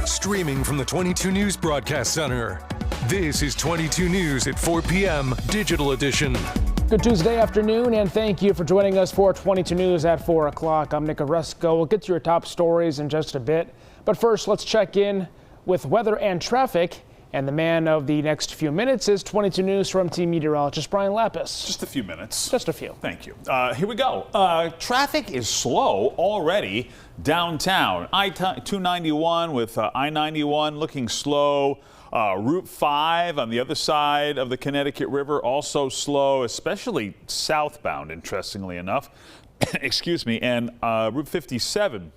Streaming from the 22 News Broadcast Center. This is 22 News at 4 p.m. Digital Edition. Good Tuesday afternoon, and thank you for joining us for 22 News at 4 o'clock. I'm Nick Oresco. We'll get to your top stories in just a bit. But first, let's check in with weather and traffic. And the man of the next few minutes is 22 News from team meteorologist Brian Lapis. Just a few minutes. Just a few. Thank you. Here we go. Traffic is slow already downtown. I-291 with I-91 looking slow. Route 5 on the other side of the Connecticut River also slow, especially southbound, interestingly enough. Excuse me. And Route 57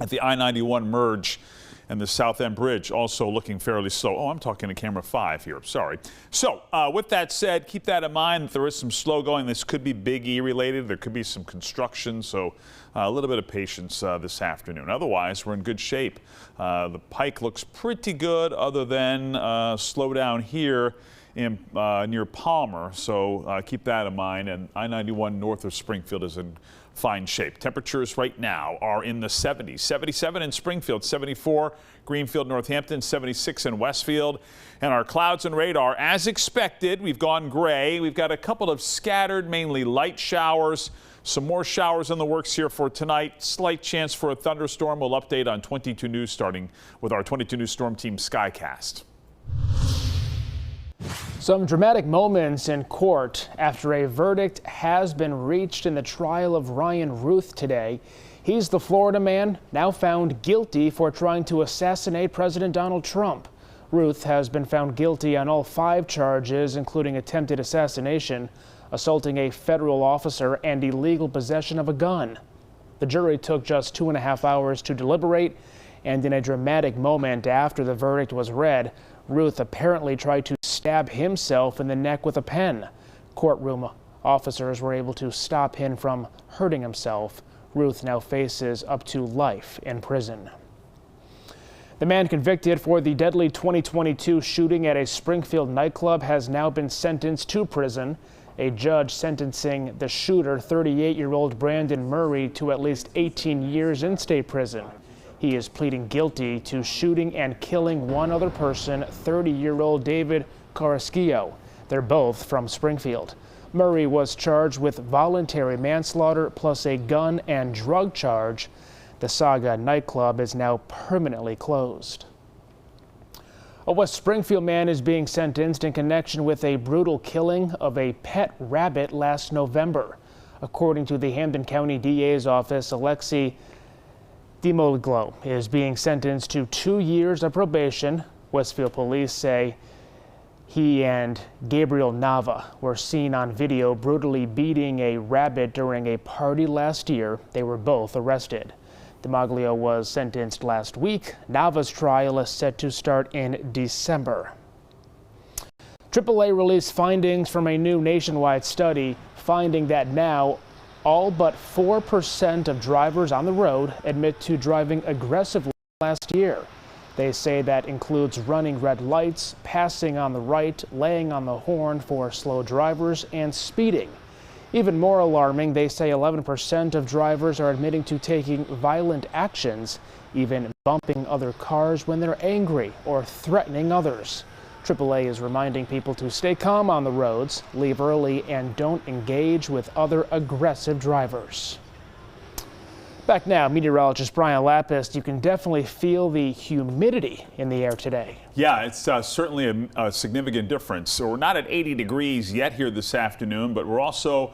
at the I-91 merge and the South End Bridge also looking fairly slow. Oh, I'm talking to camera 5 here. Sorry. So with that said, keep that in mind. There is some slow going. This could be Big E related. There could be some construction. So a little bit of patience this afternoon. Otherwise, we're in good shape. The Pike looks pretty good other than slow down here in, near Palmer. So keep that in mind. And I-91 north of Springfield is in fine shape. Temperatures right now are in the 70s. 77 in Springfield, 74 Greenfield, Northampton, 76 in Westfield. And our clouds and radar, as expected, we've gone gray. We've got a couple of scattered, mainly light showers. Some more showers in the works here for tonight. Slight chance for a thunderstorm. We'll update on 22 News starting with our 22 News Storm Team Skycast. Some dramatic moments in court after a verdict has been reached in the trial of Ryan Ruth today. He's the Florida man now found guilty for trying to assassinate President Donald Trump. Ruth has been found guilty on all 5 charges, including attempted assassination, assaulting a federal officer, and illegal possession of a gun. The jury took just 2.5 hours to deliberate, and in a dramatic moment after the verdict was read, Ruth apparently tried to stab himself in the neck with a pen. Courtroom officers were able to stop him from hurting himself. Ruth now faces up to life in prison. The man convicted for the deadly 2022 shooting at a Springfield nightclub has now been sentenced to prison. A judge sentencing the shooter, 38-year-old Brandon Murray, to at least 18 years in state prison. He is pleading guilty to shooting and killing one other person, 30-year-old David Carrasquillo. They're both from Springfield. Murray was charged with voluntary manslaughter plus a gun and drug charge. The Saga nightclub is now permanently closed. A West Springfield man is being sentenced in connection with a brutal killing of a pet rabbit last November. According to the Hampden County DA's office, Alexi Dimoglo is being sentenced to 2 years of probation. Westfield police say he and Gabriel Nava were seen on video brutally beating a rabbit during a party last year. They were both arrested. Dimoglo was sentenced last week. Nava's trial is set to start in December. AAA released findings from a new nationwide study finding that now all but 4% of drivers on the road admit to driving aggressively last year. They say that includes running red lights, passing on the right, laying on the horn for slow drivers, and speeding. Even more alarming, they say 11% of drivers are admitting to taking violent actions, even bumping other cars when they're angry or threatening others. AAA is reminding people to stay calm on the roads, leave early, and don't engage with other aggressive drivers. Back now, meteorologist Brian Lapis. You can definitely feel the humidity in the air today. Yeah, it's certainly a significant difference. So we're not at 80 degrees yet here this afternoon, but we're also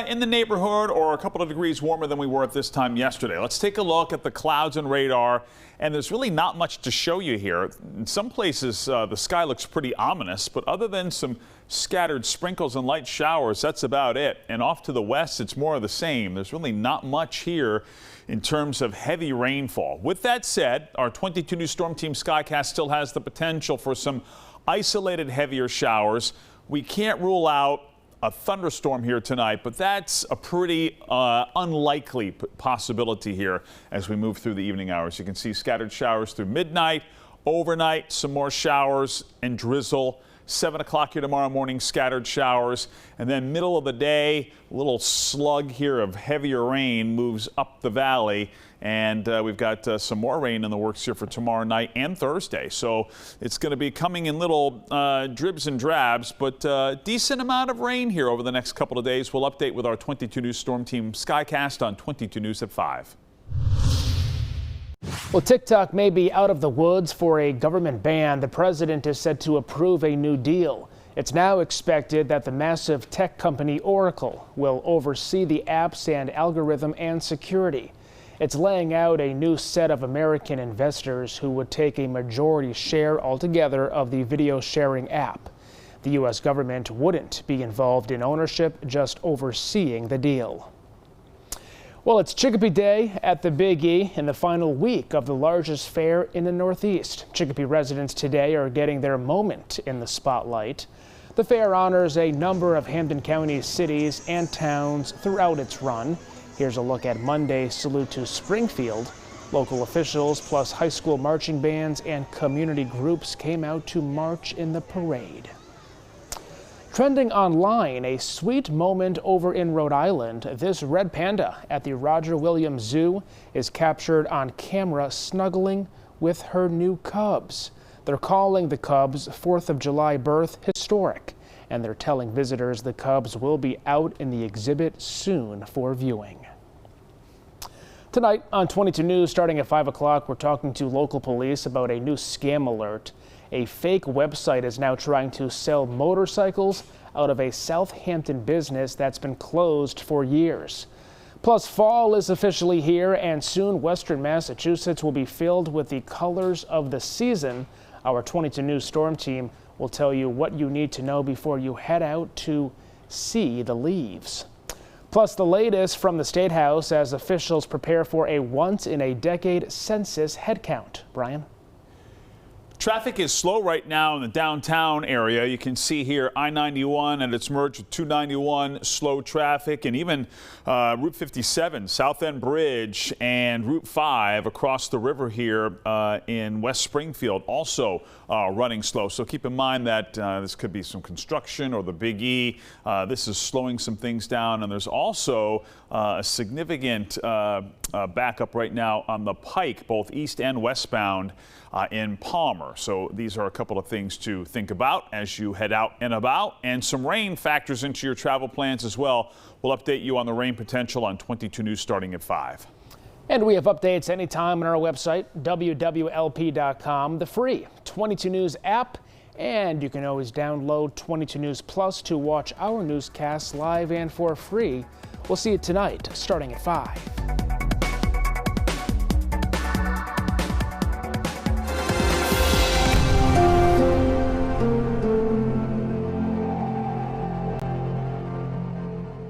in the neighborhood or a couple of degrees warmer than we were at this time yesterday. Let's take a look at the clouds and radar. And there's really not much to show you here. In some places, the sky looks pretty ominous, but other than some scattered sprinkles and light showers, that's about it. And off to the west, it's more of the same. There's really not much here in terms of heavy rainfall. With that said, our 22 News Storm Team Skycast still has the potential for some isolated heavier showers. We can't rule out a thunderstorm here tonight, but that's a pretty unlikely possibility here as we move through the evening hours. You can see scattered showers through midnight, overnight, some more showers and drizzle. 7 o'clock here tomorrow morning, scattered showers. And then middle of the day, a little slug here of heavier rain moves up the valley And we've got some more rain in the works here for tomorrow night and Thursday. So it's going to be coming in little dribs and drabs, but decent amount of rain here over the next couple of days. We'll update with our 22 News Storm Team Skycast on 22 News at 5. Well, TikTok may be out of the woods for a government ban. The president is set to approve a new deal. It's now expected that the massive tech company Oracle will oversee the apps and algorithm and security. It's laying out a new set of American investors who would take a majority share altogether of the video sharing app. The U.S. government wouldn't be involved in ownership, just overseeing the deal. Well, it's Chicopee Day at the Big E in the final week of the largest fair in the Northeast. Chicopee residents today are getting their moment in the spotlight. The fair honors a number of Hampden County cities and towns throughout its run. Here's a look at Monday's salute to Springfield. Local officials plus high school marching bands and community groups came out to march in the parade. Trending online, a sweet moment over in Rhode Island. This red panda at the Roger Williams Zoo is captured on camera snuggling with her new cubs. They're calling the cubs' 4th of July birth historic, and they're telling visitors the cubs will be out in the exhibit soon for viewing. Tonight on 22 News, starting at 5 o'clock, we're talking to local police about a new scam alert. A fake website is now trying to sell motorcycles out of a Southampton business that's been closed for years. Plus, fall is officially here, and soon Western Massachusetts will be filled with the colors of the season. Our 22 News Storm Team will tell you what you need to know before you head out to see the leaves. Plus, the latest from the State House as officials prepare for a once-in-a-decade census headcount. Brian? Traffic is slow right now in the downtown area. You can see here I-91 and its merge with 291, slow traffic, and even Route 57, South End Bridge, and Route 5 across the river here in West Springfield also running slow. So keep in mind that this could be some construction or the Big E. This is slowing some things down, and there's also a significant backup right now on the Pike, both east and westbound in Palmer. So these are a couple of things to think about as you head out and about, and some rain factors into your travel plans as well. We'll update you on the rain potential on 22 News starting at 5. And we have updates anytime on our website, wwlp.com, the free 22 News app, and you can always download 22 News Plus to watch our newscasts live and for free. We'll see you tonight starting at 5.